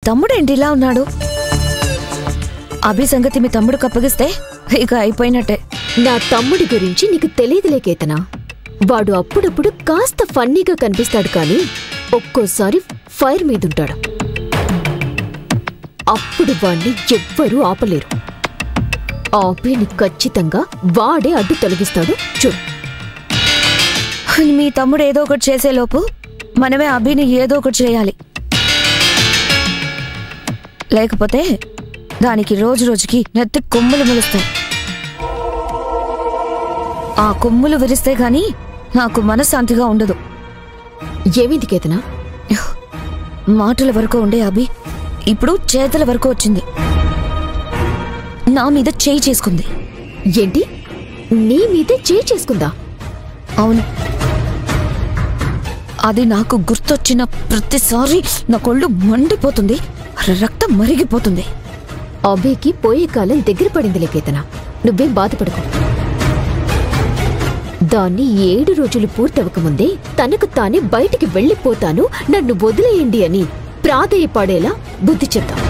తమ్ముడేంటి ఇలా ఉన్నాడు? అభి సంగతి మీ తమ్ముడికి అప్పగిస్తే ఇక అయిపోయినట్టే. నా తమ్ముడి గురించి నీకు తెలియదులే కేతన. వాడు అప్పుడప్పుడు కాస్త ఫన్నీగా కనిపిస్తాడు కానీ ఒక్కోసారి ఫైర్ మీదుంటాడు. అప్పుడు వాణ్ణి ఎవ్వరూ ఆపలేరు. అభిని ఖచ్చితంగా వాడే అడ్డు తొలగిస్తాడు చూడు. మీ తమ్ముడు ఏదో ఒకటి చేసేలోపు మనమే అభిని ఏదో ఒకటి చేయాలి. లేకపోతే దానికి రోజు రోజుకి నెత్తి కొమ్ములు మొలుస్తాయి. ఆ కొమ్ములు విరిస్తే గాని నాకు మనశ్శాంతిగా ఉండదు. ఏమింది కేతన? మాటల వరకు ఉండే అభి ఇప్పుడు చేతుల వరకు వచ్చింది. నా మీద చేయి చేసుకుంది. ఏంటి? నీ మీదే చేయి చేసుకుందా? అవును. అది నాకు గుర్తొచ్చిన ప్రతిసారి నా కొళ్ళు మండిపోతుంది, రక్తం మరిగిపోతుంది. అభికి పోయే కాలం దగ్గర పడిందిలే కేతన. నువ్వేం బాధపడకు. దాన్ని 7 రోజులు పూర్తవకముందే తనకు తానే బయటికి వెళ్ళిపోతాను, నన్ను వదిలేయండి అని ప్రాధేయపడేలా బుద్ధి చెప్తాం.